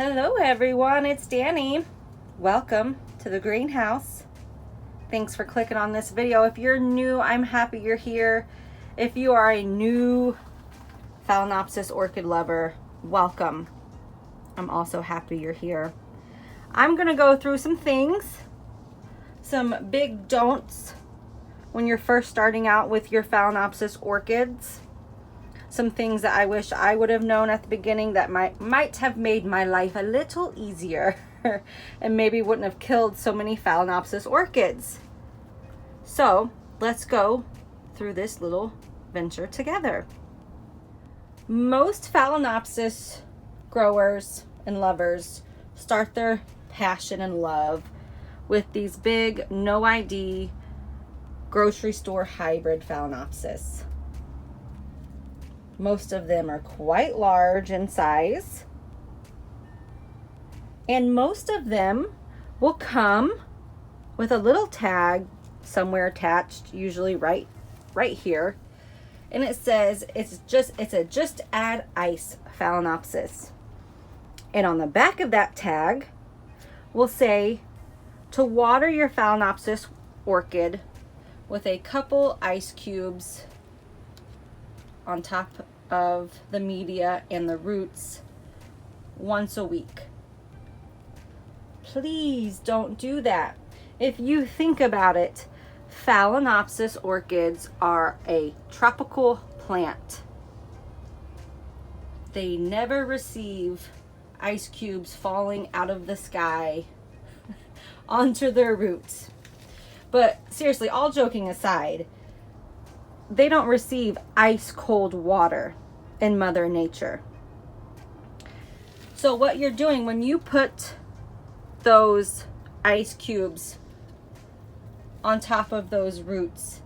Hello everyone, it's Danny. Welcome to the greenhouse. Thanks for clicking on this video. If you're new, I'm happy you're here. If you are a new Phalaenopsis orchid lover, welcome. I'm also happy you're here. I'm gonna go through some things, some big don'ts when you're first starting out with your Phalaenopsis orchids. Some things that I wish I would have known at the beginning that might have made my life a little easier and maybe wouldn't have killed so many Phalaenopsis orchids. So let's go through this little venture together. Most Phalaenopsis growers and lovers start their passion and love with these big, no ID, grocery store hybrid Phalaenopsis. Most of them are quite large in size, and most of them will come with a little tag somewhere attached, usually right here, and it says it's a just add ice Phalaenopsis. And on the back of that tag will say to water your Phalaenopsis orchid with a couple ice cubes on top of the media and the roots once a week. Please don't do that. If you think about it, Phalaenopsis orchids are a tropical plant. They never receive ice cubes falling out of the sky onto their roots. But seriously, all joking aside, they don't receive ice cold water in Mother Nature. So what you're doing when you put those ice cubes on top of those roots,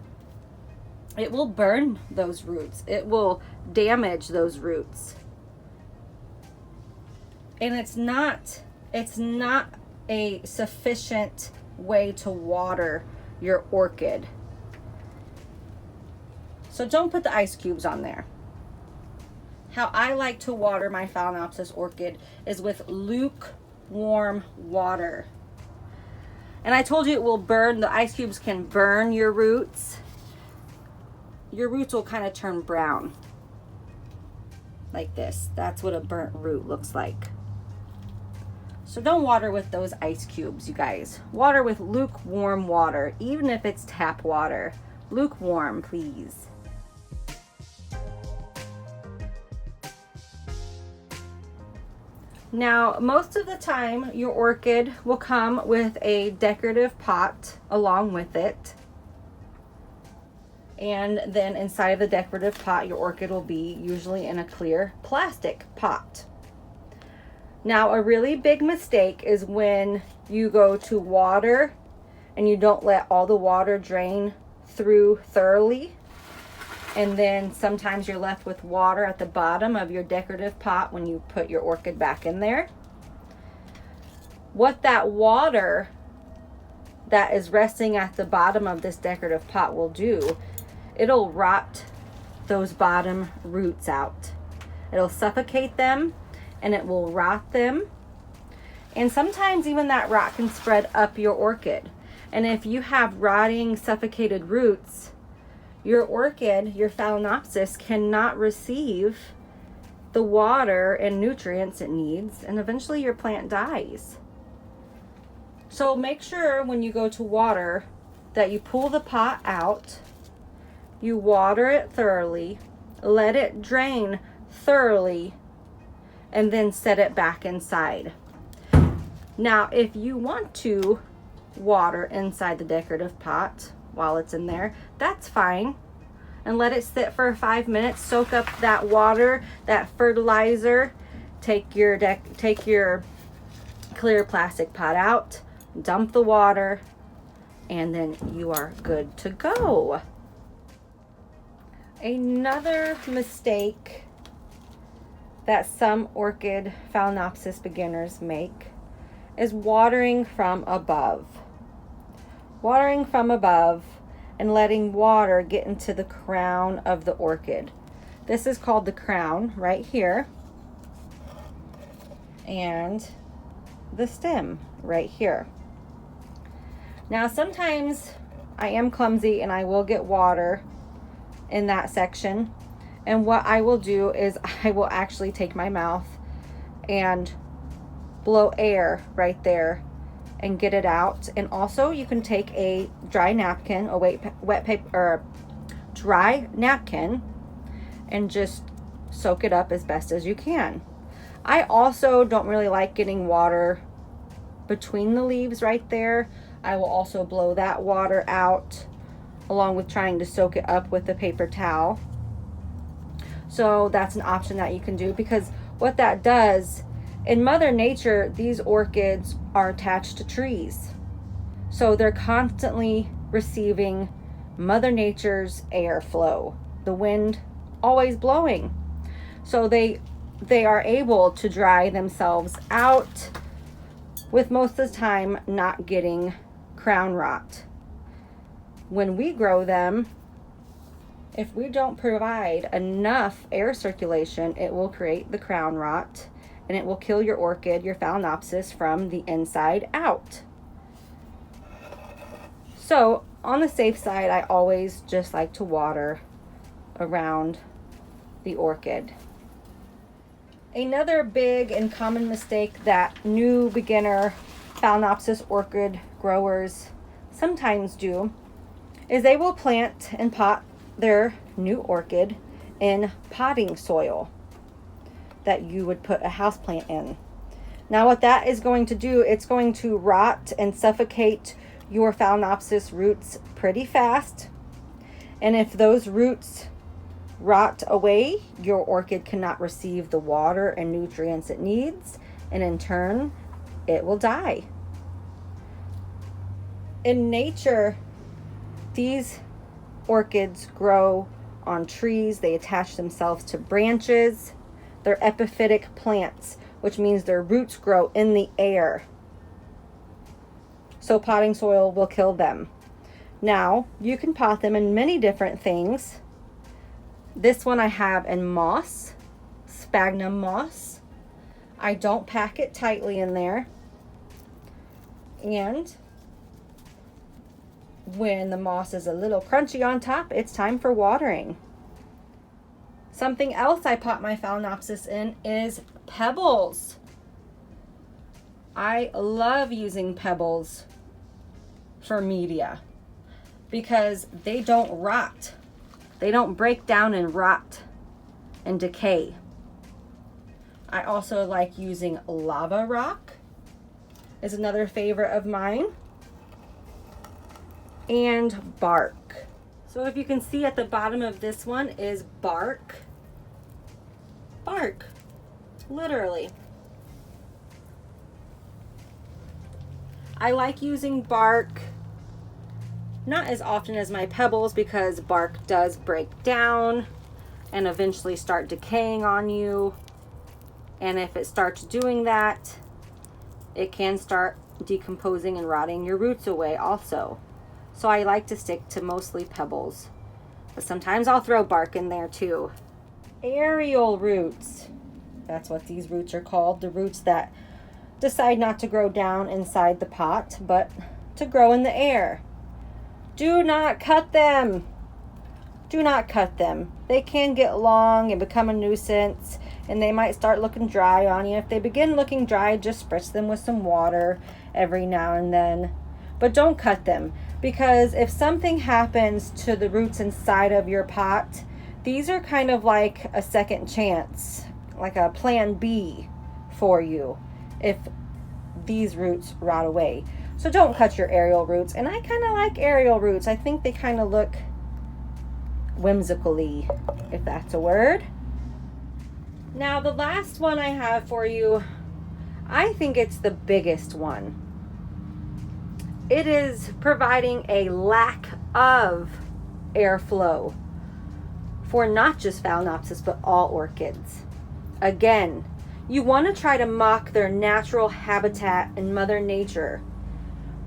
it will burn those roots. It will damage those roots. And it's not a sufficient way to water your orchid. So don't put the ice cubes on there. How I like to water my Phalaenopsis orchid is with lukewarm water. And I told you it will burn, the ice cubes can burn your roots. Your roots will kind of turn brown. Like this. That's what a burnt root looks like. So don't water with those ice cubes, you guys. Water with lukewarm water, even if it's tap water. Lukewarm, please. Now, most of the time, your orchid will come with a decorative pot along with it. And then inside of the decorative pot, your orchid will be usually in a clear plastic pot. Now, a really big mistake is when you go to water and you don't let all the water drain through thoroughly. And then sometimes you're left with water at the bottom of your decorative pot when you put your orchid back in there. What that water that is resting at the bottom of this decorative pot will do, it'll rot those bottom roots out. It'll suffocate them and it will rot them. And sometimes even that rot can spread up your orchid. And if you have rotting, suffocated roots, your orchid, your Phalaenopsis, cannot receive the water and nutrients it needs, and eventually your plant dies. So make sure when you go to water that you pull the pot out, you water it thoroughly, let it drain thoroughly, and then set it back inside. Now, if you want to water inside the decorative pot while it's in there, that's fine, and let it sit for 5 minutes. Soak up that water, that fertilizer. Take your clear plastic pot out, dump the water, and then you are good to go. Another mistake that some orchid Phalaenopsis beginners make is watering from above. Watering from above and letting water get into the crown of the orchid. This is called the crown right here. and the stem right here. Now sometimes I am clumsy and I will get water in that section, and what I will do is I will actually take my mouth and blow air right there and get it out. And also you can take a dry napkin, a wet paper or dry napkin, and just soak it up as best as you can. I also don't really like getting water between the leaves right there. I will also blow that water out along with trying to soak it up with a paper towel. So that's an option that you can do, because what that does, in Mother Nature, these orchids are attached to trees. So they're constantly receiving Mother Nature's airflow, the wind always blowing. So they are able to dry themselves out, with most of the time not getting crown rot. When we grow them, if we don't provide enough air circulation, it will create the crown rot, and it will kill your orchid, your Phalaenopsis, from the inside out. So on the safe side, I always just like to water around the orchid. Another big and common mistake that new beginner Phalaenopsis orchid growers sometimes do is they will plant and pot their new orchid in potting soil that you would put a houseplant in. Now what that is going to do, it's going to rot and suffocate your Phalaenopsis roots pretty fast. And if those roots rot away, your orchid cannot receive the water and nutrients it needs, and in turn it will die. In nature, these orchids grow on trees. They attach themselves to branches. They're epiphytic plants, which means their roots grow in the air. So potting soil will kill them. Now, you can pot them in many different things. This one I have in moss, sphagnum moss. I don't pack it tightly in there. And when the moss is a little crunchy on top, it's time for watering. Something else I pot my Phalaenopsis in is pebbles. I love using pebbles for media because they don't rot. They don't break down and rot and decay. I also like using lava rock, is another favorite of mine, and bark. So if you can see at the bottom of this one is bark. Bark, literally. I like using bark, not as often as my pebbles, because bark does break down and eventually start decaying on you. And if it starts doing that, it can start decomposing and rotting your roots away also. So I like to stick to mostly pebbles, but sometimes I'll throw bark in there too. Ariel roots, that's what these roots are called, the roots that decide not to grow down inside the pot, but to grow in the air. Do not cut them. Do not cut them. They can get long and become a nuisance, and they might start looking dry on you. If they begin looking dry, just spritz them with some water every now and then. But don't cut them, because if something happens to the roots inside of your pot, these are kind of like a second chance, like a plan B for you if these roots rot away. So don't cut your Ariel roots. And I kind of like Ariel roots. I think they kind of look whimsically, if that's a word. Now the last one I have for you, I think it's the biggest one. It is providing a lack of airflow for not just Phalaenopsis, but all orchids. Again, you want to try to mock their natural habitat in Mother Nature,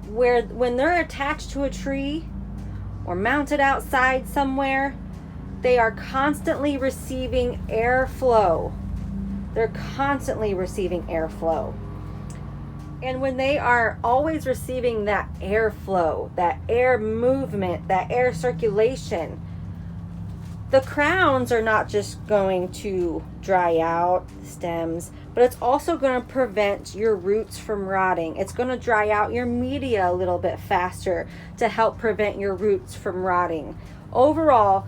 where when they're attached to a tree or mounted outside somewhere, they are constantly receiving airflow. They're constantly receiving airflow. And when they are always receiving that airflow, that air movement, that air circulation, the crowns are not just going to dry out, stems, but it's also going to prevent your roots from rotting. It's going to dry out your media a little bit faster to help prevent your roots from rotting. Overall,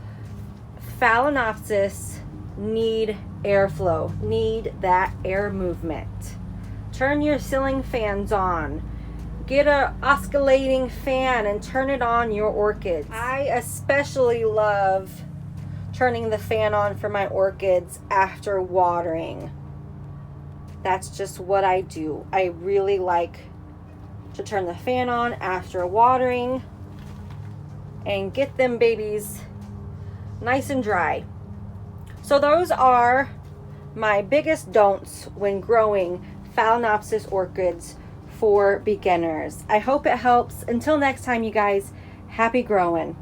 Phalaenopsis need airflow, need that air movement. Turn your ceiling fans on. Get a oscillating fan and turn it on your orchids. I especially love turning the fan on for my orchids after watering. That's just what I do. I really like to turn the fan on after watering and get them babies nice and dry. So those are my biggest don'ts when growing Phalaenopsis orchids for beginners. I hope it helps. Until next time, you guys, happy growing.